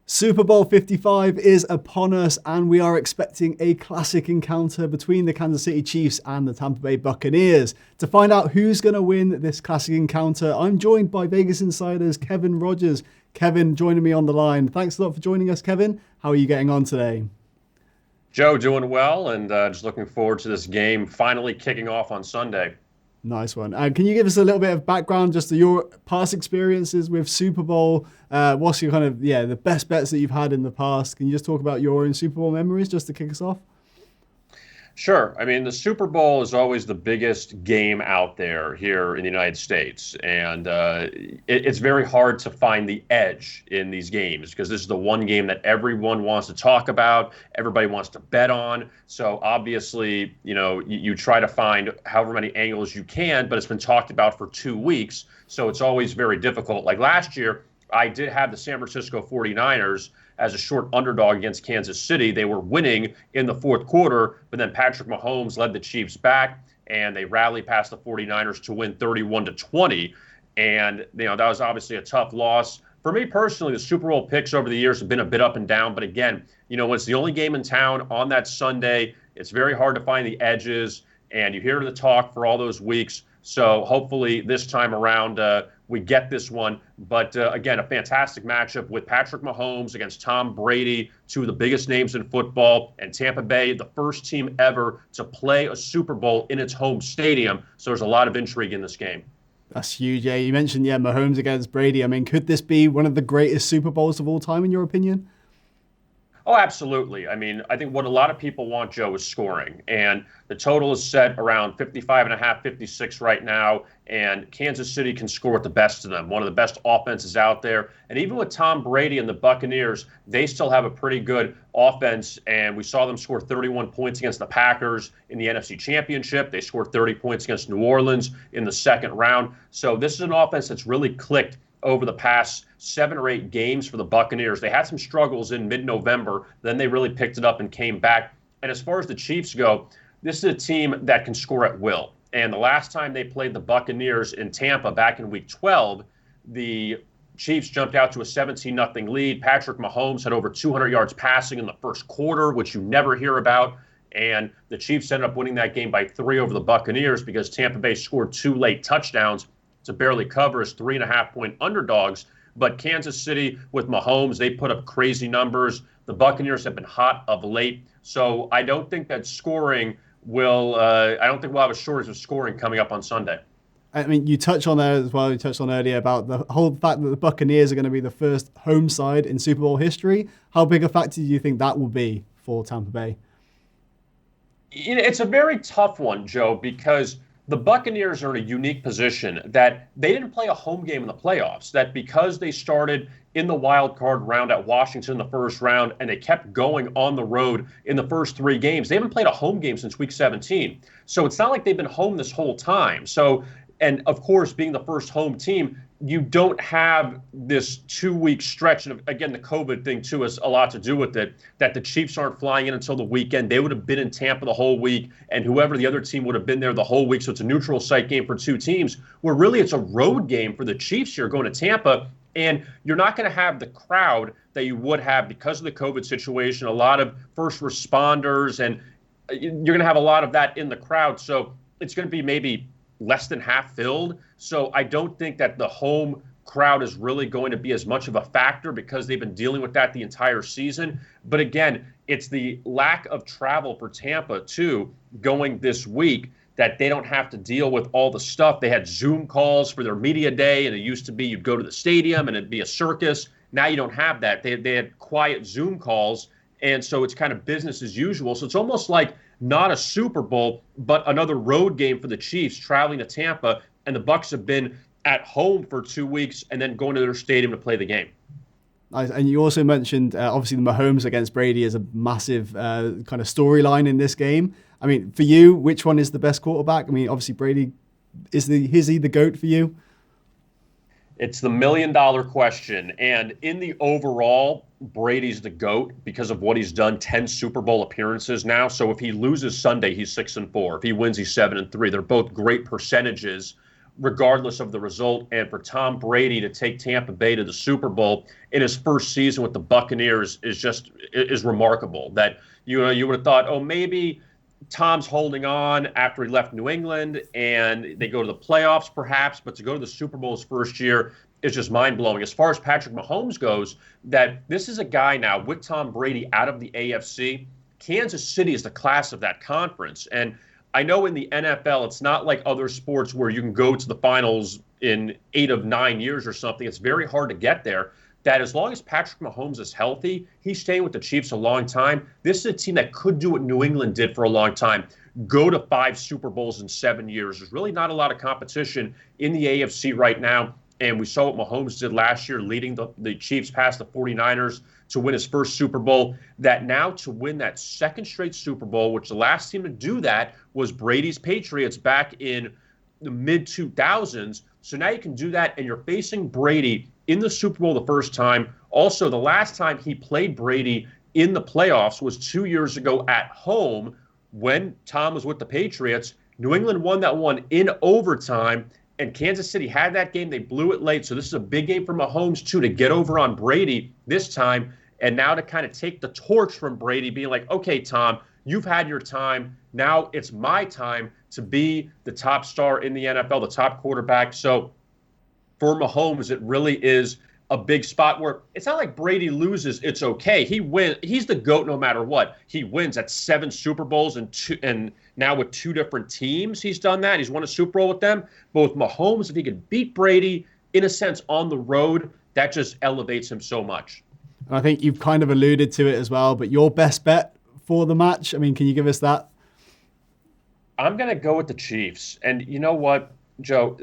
Super Bowl 55 is upon us, and we are expecting a classic encounter between the Kansas City Chiefs and the Tampa Bay Buccaneers. To find out who's going to win this classic encounter, I'm joined by Vegas Insider's Kevin Rogers. Kevin joining me on the line. Thanks a lot for joining us, Kevin. How are you getting on today? Joe, doing well, and just looking forward to this game finally kicking off on Sunday. Nice one. Can you give us a little bit of background just to your past experiences with Super Bowl? What's your the best bets that you've had in the past? Can you just talk about your own Super Bowl memories just to kick us off? Sure. I mean, the Super Bowl is always the biggest game out there here in the United States. And it's very hard to find the edge in these games because this is the one game that everyone wants to talk about, everybody wants to bet on. So obviously, you try to find however many angles you can, but it's been talked about for 2 weeks. So it's always very difficult. Like last year, I did have the San Francisco 49ers as a short underdog against Kansas City. They were winning in the fourth quarter, but then Patrick Mahomes led the Chiefs back, and they rallied past the 49ers to win 31-20. And, that was obviously a tough loss. For me personally, the Super Bowl picks over the years have been a bit up and down. But again, when it's the only game in town on that Sunday, it's very hard to find the edges, and you hear the talk for all those weeks. So hopefully this time around we get this one. But again, a fantastic matchup with Patrick Mahomes against Tom Brady, two of the biggest names in football, and Tampa Bay, the first team ever to play a Super Bowl in its home stadium. So there's a lot of intrigue in this game. That's huge. Yeah, you mentioned Mahomes against Brady. I mean, could this be one of the greatest Super Bowls of all time in your opinion? Oh, absolutely. I mean, I think what a lot of people want, Joe, is scoring. And the total is set around 55.5, 56 right now. And Kansas City can score with the best of them, one of the best offenses out there. And even with Tom Brady and the Buccaneers, they still have a pretty good offense. And we saw them score 31 points against the Packers in the NFC Championship. They scored 30 points against New Orleans in the second round. So this is an offense that's really clicked over the past 7 or 8 games for the Buccaneers. They had some struggles in mid-November. Then they really picked it up and came back. And as far as the Chiefs go, this is a team that can score at will. And the last time they played the Buccaneers in Tampa back in Week 12, the Chiefs jumped out to a 17-0 lead. Patrick Mahomes had over 200 yards passing in the first quarter, which you never hear about. And the Chiefs ended up winning that game by 3 over the Buccaneers because Tampa Bay scored 2 late touchdowns to barely cover as 3.5-point underdogs. But Kansas City with Mahomes, they put up crazy numbers. The Buccaneers have been hot of late. So I don't think that scoring will I don't think we'll have a shortage of scoring coming up on Sunday. I mean, you touched on there as well. You touched on earlier about the whole fact that the Buccaneers are going to be the first home side in Super Bowl history. How big a factor do you think that will be for Tampa Bay? It's a very tough one, Joe, because the Buccaneers are in a unique position that they didn't play a home game in the playoffs, that because they started in the wild card round at Washington in the first round and they kept going on the road in the first 3 games, they haven't played a home game since week 17. So it's not like they've been home this whole time. So, and of course, being the first home team, you don't have this 2-week stretch. And again, the COVID thing, too, has a lot to do with it, that the Chiefs aren't flying in until the weekend. They would have been in Tampa the whole week, and whoever the other team would have been there the whole week. So it's a neutral site game for 2 teams, where really it's a road game for the Chiefs here going to Tampa. And you're not going to have the crowd that you would have because of the COVID situation, a lot of first responders, and you're going to have a lot of that in the crowd. So it's going to be maybe less than half filled. So I don't think that the home crowd is really going to be as much of a factor because they've been dealing with that the entire season. But again, it's the lack of travel for Tampa, too, going this week, that they don't have to deal with all the stuff. They had Zoom calls for their media day, and it used to be you'd go to the stadium and it'd be a circus. Now you don't have that. They had quiet Zoom calls, and so it's kind of business as usual. So it's almost like not a Super Bowl, but another road game for the Chiefs traveling to Tampa, and the Bucs have been at home for 2 weeks and then going to their stadium to play the game. And you also mentioned, obviously, the Mahomes against Brady is a massive kind of storyline in this game. I mean, for you, which one is the best quarterback? I mean, obviously, Brady, is he the GOAT for you? It's the million-dollar question. And in the overall, Brady's the GOAT because of what he's done, 10 Super Bowl appearances now. So if he loses Sunday, he's 6-4. If he wins, he's 7-3. They're both great percentages. regardless of the result. And for Tom Brady to take Tampa Bay to the Super Bowl in his first season with the Buccaneers is remarkable. That you would have thought, oh, maybe Tom's holding on after he left New England and they go to the playoffs perhaps, but to go to the Super Bowl his first year is just mind-blowing. As far as Patrick Mahomes goes, that this is a guy now with Tom Brady out of the AFC. Kansas City is the class of that conference. And I know in the NFL, it's not like other sports where you can go to the finals in 8 of 9 years or something. It's very hard to get there. That as long as Patrick Mahomes is healthy, he's staying with the Chiefs a long time. This is a team that could do what New England did for a long time, go to 5 Super Bowls in 7 years. There's really not a lot of competition in the AFC right now. And we saw what Mahomes did last year, leading the Chiefs past the 49ers to win his first Super Bowl. That now to win that second straight Super Bowl, which the last team to do that was Brady's Patriots back in the mid-2000s. So now you can do that, and you're facing Brady in the Super Bowl the first time. Also, the last time he played Brady in the playoffs was 2 years ago at home when Tom was with the Patriots. New England won that one in overtime. And Kansas City had that game. They blew it late. So this is a big game for Mahomes, too, to get over on Brady this time. And now to kind of take the torch from Brady, being like, okay, Tom, you've had your time. Now it's my time to be the top star in the NFL, the top quarterback. So for Mahomes, it really is a big spot where it's not like Brady loses, it's okay. He wins. He's the GOAT no matter what. He wins at 7 Super Bowls and now with 2 different teams, he's done that. He's won a Super Bowl with them. But with Mahomes, if he could beat Brady, in a sense, on the road, that just elevates him so much. And I think you've kind of alluded to it as well, but your best bet for the match, I mean, can you give us that? I'm going to go with the Chiefs. And you know what, Joe?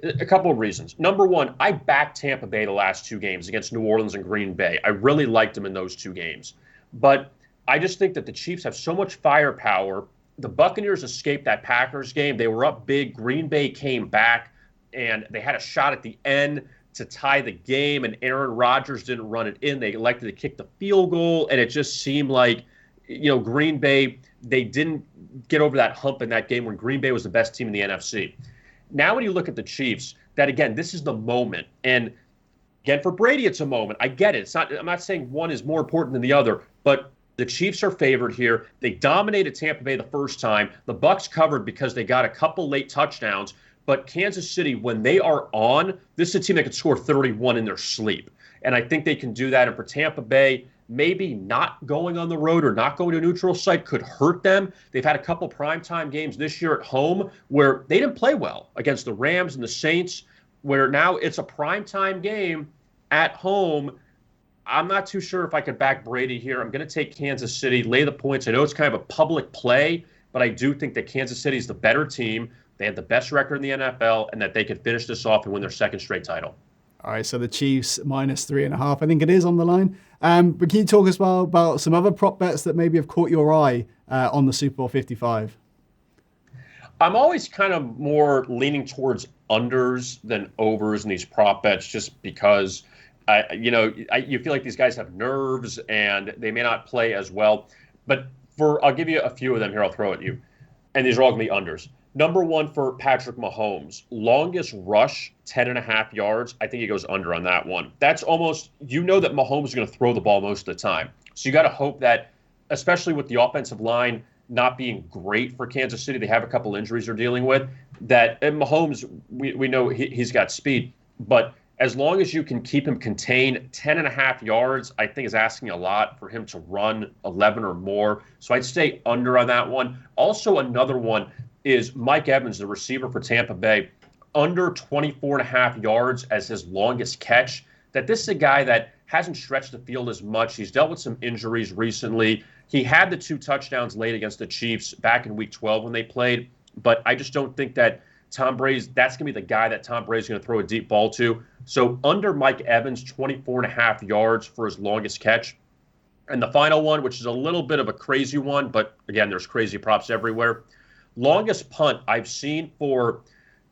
A couple of reasons. Number one, I backed Tampa Bay the last 2 games against New Orleans and Green Bay. I really liked them in those 2 games. But I just think that the Chiefs have so much firepower. The Buccaneers escaped that Packers game. They were up big. Green Bay came back, and they had a shot at the end to tie the game, and Aaron Rodgers didn't run it in. They elected to kick the field goal, and it just seemed like, Green Bay, they didn't get over that hump in that game when Green Bay was the best team in the NFC. Now when you look at the Chiefs, that again, this is the moment. And again, for Brady, it's a moment. I get it. I'm not saying one is more important than the other, but the Chiefs are favored here. They dominated Tampa Bay the first time. The BUCS covered because they got a couple late touchdowns. But Kansas City, when they are on, this is a team that could score 31 in their sleep. And I think they can do that. And for Tampa Bay, maybe not going on the road or not going to a neutral site could hurt them. They've had a couple primetime games this year at home where they didn't play well against the Rams and the Saints, where now it's a primetime game at home. I'm not too sure if I could back Brady here. I'm going to take Kansas City, lay the points. I know it's kind of a public play, but I do think that Kansas City is the better team. They have the best record in the NFL, and that they could finish this off and win their second straight title. All right, so the Chiefs -3.5, I think it is on the line. But can you talk as well about some other prop bets that maybe have caught your eye on the Super Bowl 55? I'm always kind of more leaning towards unders than overs in these prop bets, just because you feel like these guys have nerves and they may not play as well. But I'll give you a few of them here. I'll throw at you, and these are all going to be unders. Number one for Patrick Mahomes, longest rush, 10.5 yards. I think he goes under on that one. That's almost, that Mahomes is going to throw the ball most of the time. So you got to hope that, especially with the offensive line not being great for Kansas City, they have a couple injuries they're dealing with, that Mahomes, we know he's got speed. But as long as you can keep him contained, 10.5 yards, I think is asking a lot for him to run 11 or more. So I'd stay under on that one. Also, another one is Mike Evans, the receiver for Tampa Bay, under 24.5 yards as his longest catch. That this is a guy that hasn't stretched the field as much. He's dealt with some injuries recently. He had the 2 touchdowns late against the Chiefs back in Week 12 when they played, but I just don't think that that's going to be the guy that Tom Brady's going to throw a deep ball to. So under Mike Evans, 24.5 yards for his longest catch. And the final one, which is a little bit of a crazy one, but again, there's crazy props everywhere. Longest punt I've seen for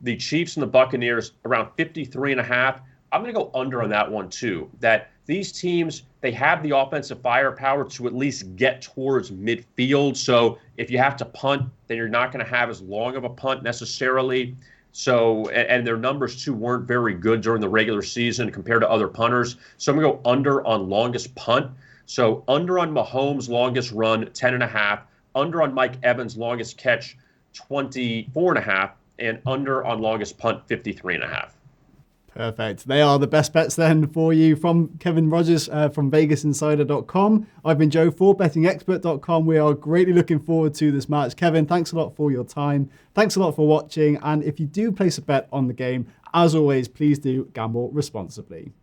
the Chiefs and the Buccaneers, around 53.5. I'm going to go under on that one too. That these teams, they have the offensive firepower to at least get towards midfield. So if you have to punt, then you're not going to have as long of a punt necessarily. So, and their numbers too weren't very good during the regular season compared to other punters. So I'm going to go under on longest punt. So under on Mahomes' longest run, 10.5. Under on Mike Evans' longest catch, 24.5. And under on longest punt, 53.5. Perfect. They are the best bets then for you from Kevin Rogers from VegasInsider.com. I've been Joe for bettingexpert.com. We are greatly looking forward to this match. Kevin, thanks a lot for your time. Thanks a lot for watching. And if you do place a bet on the game, as always, please do gamble responsibly.